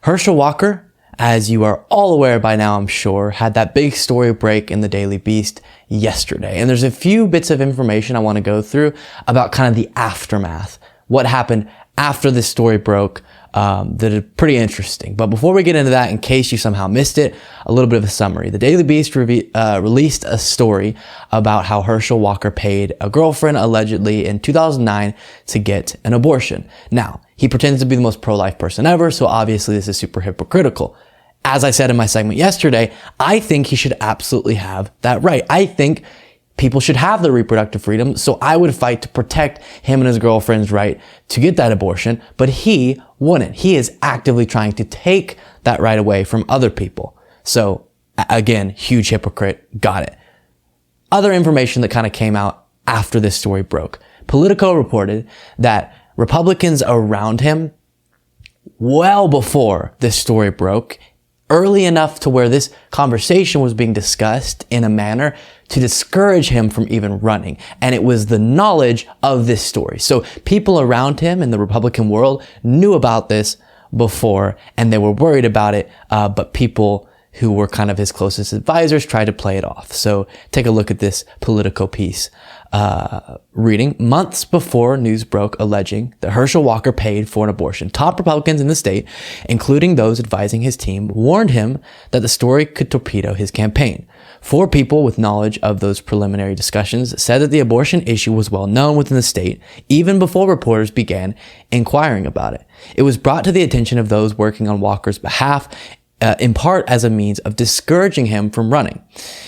Herschel Walker, as you are all aware by now, I'm sure, had that big story break in the Daily Beast yesterday. And there's a few bits of information I want to go through about kind of the aftermath, what happened after this story broke, that are pretty interesting. But before we get into that, in case you somehow missed it, a little bit of a summary. The Daily Beast released a story about how Herschel Walker paid a girlfriend allegedly in 2009 to get an abortion. Now, he pretends to be the most pro-life person ever, so obviously this is super hypocritical. As I said in my segment yesterday, I think he should absolutely have that right. I think people should have their reproductive freedom, so I would fight to protect him and his girlfriend's right to get that abortion, but he wouldn't. He is actively trying to take that right away from other people. So again, huge hypocrite, got it. Other information that kind of came out after this story broke. Politico reported that Republicans around him, well before this story broke, early enough to where this conversation was being discussed in a manner to discourage him from even running. And it was the knowledge of this story. So people around him in the Republican world knew about this before and they were worried about it. But people who were kind of his closest advisors tried to play it off. So take a look at this Politico piece. Reading, months before news broke alleging that Herschel Walker paid for an abortion, top Republicans in the state, including those advising his team, warned him that the story could torpedo his campaign. 4 people with knowledge of those preliminary discussions said that the abortion issue was well known within the state, even before reporters began inquiring about it. It was brought to the attention of those working on Walker's behalf, in part as a means of discouraging him from running.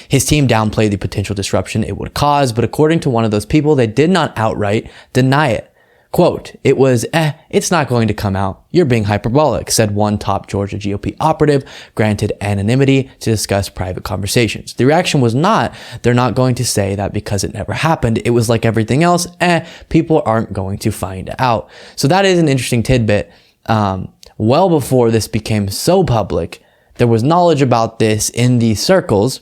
His team downplayed the potential disruption it would cause, but according to one of those people, they did not outright deny it. Quote, it was, it's not going to come out. You're being hyperbolic, said one top Georgia GOP operative, granted anonymity to discuss private conversations. The reaction was not, they're not going to say that because it never happened. It was like everything else, people aren't going to find out. So that is an interesting tidbit. Well before this became so public, there was knowledge about this in these circles,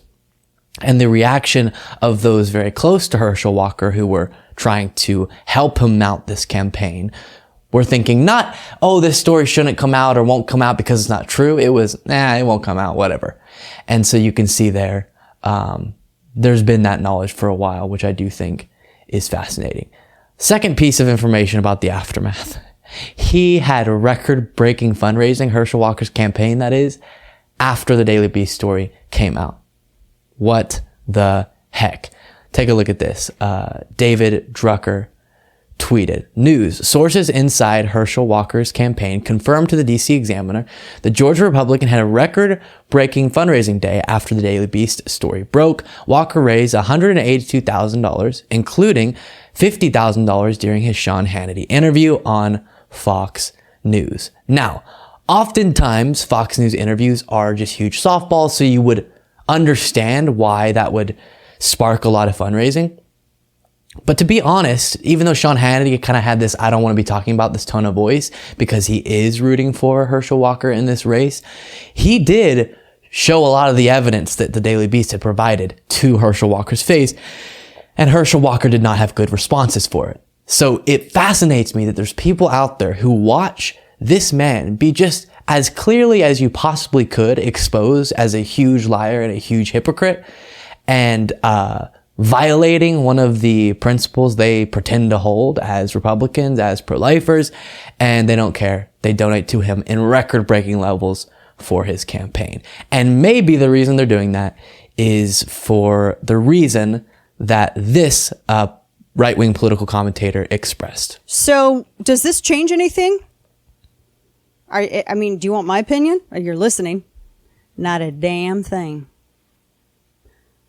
and the reaction of those very close to Herschel Walker who were trying to help him mount this campaign were thinking not, oh, this story shouldn't come out or won't come out because it's not true. It was, it won't come out, whatever. And so you can see there, there's been that knowledge for a while, which I do think is fascinating. Second piece of information about the aftermath. He had a record-breaking fundraising, Herschel Walker's campaign, that is, after the Daily Beast story came out. What the heck? Take a look at this. David Drucker tweeted, news, sources inside Herschel Walker's campaign confirmed to the DC Examiner the Georgia Republican had a record-breaking fundraising day after the Daily Beast story broke. Walker raised $182,000, including $50,000 during his Sean Hannity interview on Fox News. Now, oftentimes Fox News interviews are just huge softballs, so you would understand why that would spark a lot of fundraising. But to be honest, even though Sean Hannity kind of had this, I don't want to be talking about this tone of voice because he is rooting for Herschel Walker in this race, he did show a lot of the evidence that the Daily Beast had provided to Herschel Walker's face, and Herschel Walker did not have good responses for it. So it fascinates me that there's people out there who watch this man be just as clearly as you possibly could exposed as a huge liar and a huge hypocrite, and violating one of the principles they pretend to hold as Republicans, as pro-lifers, and they don't care. They donate to him in record-breaking levels for his campaign. And maybe the reason they're doing that is for the reason that this right-wing political commentator expressed. So does this change anything? I mean, do you want my opinion? You're listening. Not a damn thing.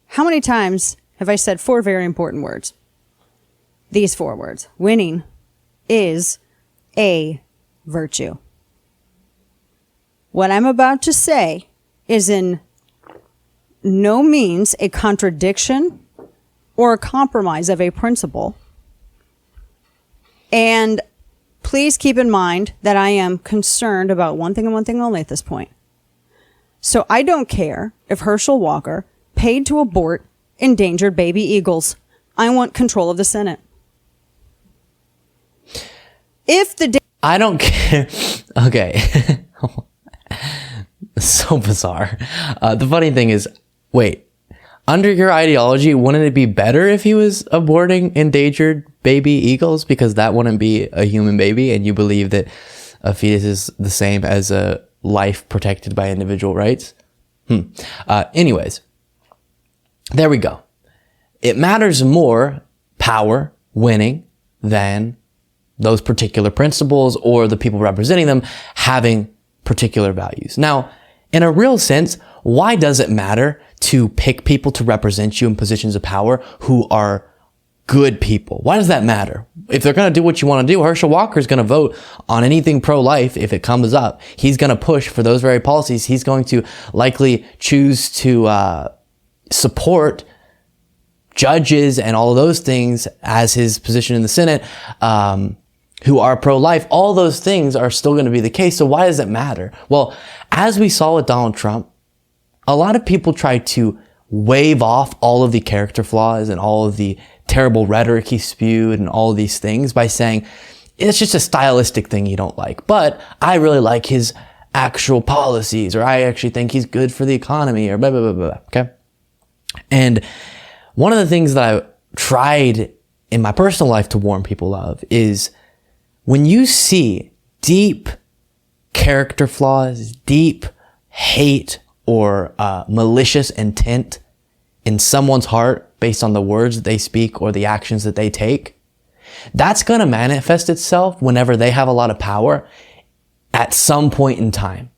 How many times have I said 4 very important words? These 4 words. Winning is a virtue. What I'm about to say is in no means a contradiction or a compromise of a principle. And please keep in mind that I am concerned about one thing and one thing only at this point. So I don't care if Herschel Walker paid to abort endangered baby eagles. I want control of the Senate. I don't care. Okay. so bizarre. The funny thing is, wait, under your ideology, wouldn't it be better if he was aborting endangered baby eagles? Because that wouldn't be a human baby, and you believe that a fetus is the same as a life protected by individual rights? Anyways, there we go. It matters more, power, winning, than those particular principles or the people representing them having particular values. Now, in a real sense, why does it matter to pick people to represent you in positions of power who are good people? Why does that matter? If they're going to do what you want to do, Herschel Walker is going to vote on anything pro-life if it comes up. He's going to push for those very policies. He's going to likely choose to support judges and all of those things as his position in the Senate, who are pro-life. All those things are still going to be the case. So why does it matter? Well, as we saw with Donald Trump, a lot of people try to wave off all of the character flaws and all of the terrible rhetoric he spewed and all of these things by saying, it's just a stylistic thing you don't like, but I really like his actual policies, or I actually think he's good for the economy, or blah, blah, blah, blah, okay? And one of the things that I tried in my personal life to warn people of is when you see deep character flaws, deep hate, or malicious intent in someone's heart based on the words that they speak or the actions that they take, that's going to manifest itself whenever they have a lot of power at some point in time.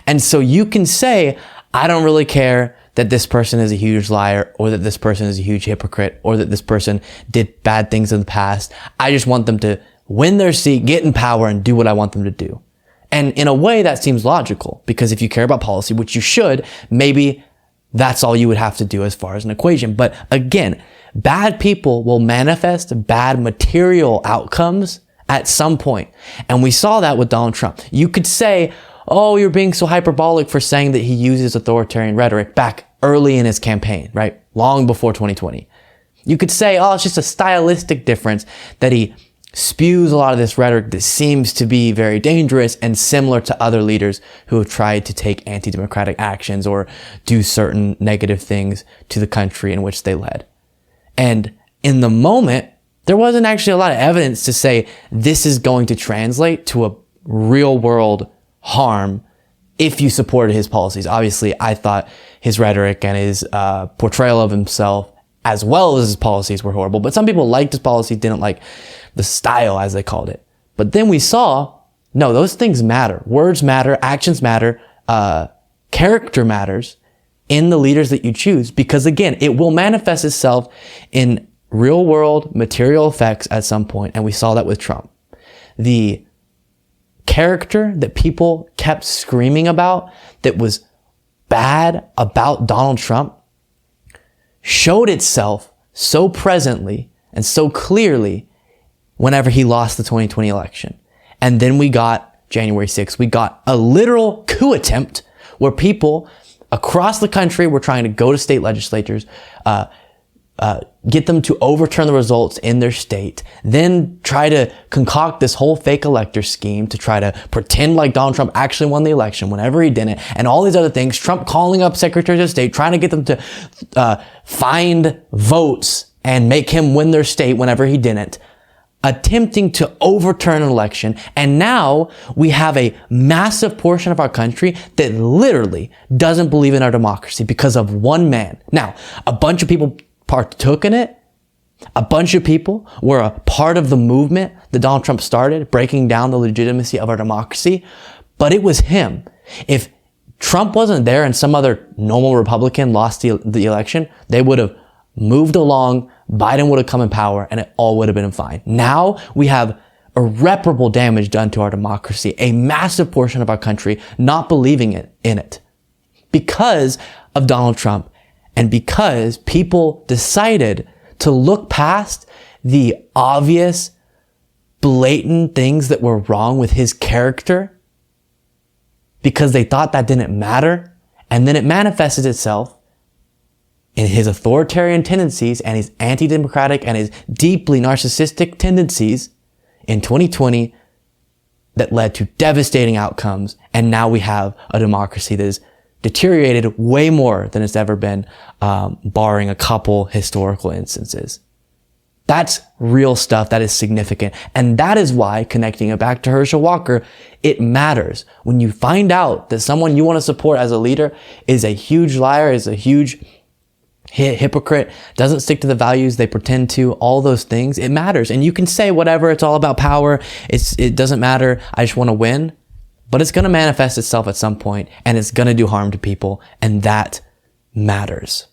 And so you can say, I don't really care that this person is a huge liar, or that this person is a huge hypocrite, or that this person did bad things in the past. I just want them to win their seat, get in power, and do what I want them to do. And in a way, that seems logical, because if you care about policy, which you should, maybe that's all you would have to do as far as an equation. But again, bad people will manifest bad material outcomes at some point. And we saw that with Donald Trump. You could say, oh, you're being so hyperbolic for saying that he uses authoritarian rhetoric back early in his campaign, right? Long before 2020. You could say, oh, it's just a stylistic difference that he spews a lot of this rhetoric that seems to be very dangerous and similar to other leaders who have tried to take anti-democratic actions or do certain negative things to the country in which they led. And in the moment, there wasn't actually a lot of evidence to say this is going to translate to a real world harm if you supported his policies. Obviously, I thought his rhetoric and his portrayal of himself as well as his policies were horrible. But some people liked his policies, didn't like the style, as they called it. But then we saw, no, those things matter. Words matter, actions matter, character matters in the leaders that you choose. Because again, it will manifest itself in real world material effects at some point. And we saw that with Trump. The character that people kept screaming about that was bad about Donald Trump showed itself so presently and so clearly whenever he lost the 2020 election. And then we got January 6th. We got a literal coup attempt where people across the country were trying to go to state legislatures, get them to overturn the results in their state, then try to concoct this whole fake elector scheme to try to pretend like Donald Trump actually won the election whenever he didn't, and all these other things. Trump calling up secretaries of state, trying to get them to find votes and make him win their state whenever he didn't, attempting to overturn an election. And now we have a massive portion of our country that literally doesn't believe in our democracy because of one man. Now, a bunch of people partook in it. A bunch of people were a part of the movement that Donald Trump started, breaking down the legitimacy of our democracy. But it was him. If Trump wasn't there and some other normal Republican lost the election, they would have moved along, Biden would have come in power, and it all would have been fine. Now we have irreparable damage done to our democracy, a massive portion of our country not believing in it because of Donald Trump. And because people decided to look past the obvious, blatant things that were wrong with his character because they thought that didn't matter. And then it manifested itself in his authoritarian tendencies and his anti-democratic and his deeply narcissistic tendencies in 2020 that led to devastating outcomes. And now we have a democracy that is deteriorated way more than it's ever been, barring a couple historical instances. That's real stuff. That is significant. And that is why, connecting it back to Herschel Walker, it matters. When you find out that someone you want to support as a leader is a huge liar, is a huge hypocrite, doesn't stick to the values they pretend to, all those things, it matters. And you can say whatever, it's all about power. It doesn't matter. I just want to win. But it's going to manifest itself at some point, and it's going to do harm to people. And that matters.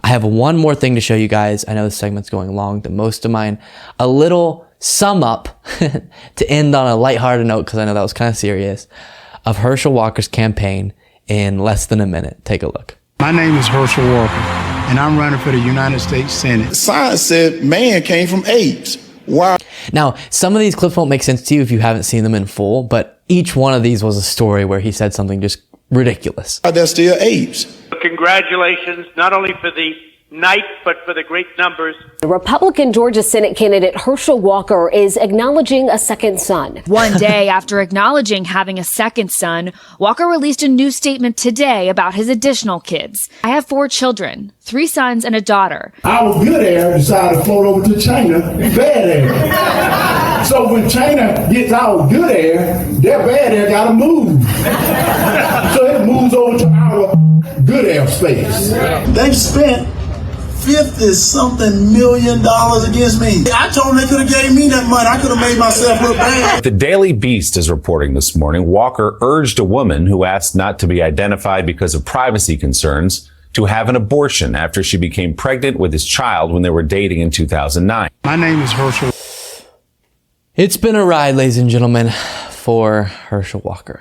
I have one more thing to show you guys. I know this segment's going long than most of mine. A little sum up to end on a lighthearted note, because I know that was kind of serious, of Herschel Walker's campaign in less than a minute. Take a look. My name is Herschel Walker, and I'm running for the United States Senate. Science said man came from apes. Wow. Now, some of these clips won't make sense to you if you haven't seen them in full, but each one of these was a story where he said something just ridiculous. They're still apes. Congratulations, not only for the night, but for the great numbers. The Republican Georgia Senate candidate Herschel Walker is acknowledging a second son. One day after acknowledging having a second son, Walker released a new statement today about his additional kids. I have 4 children, 3 sons and a daughter. Our good air decided to float over to China, bad air. So when China gets our good air, their bad air gotta move. So it moves over to our good air space. They've spent $50-something million against me. I told them they could have gave me that money. I could have made myself look bad. The Daily Beast is reporting this morning, Walker urged a woman who asked not to be identified because of privacy concerns to have an abortion after she became pregnant with his child when they were dating in 2009. My name is Herschel. It's been a ride, ladies and gentlemen, for Herschel Walker.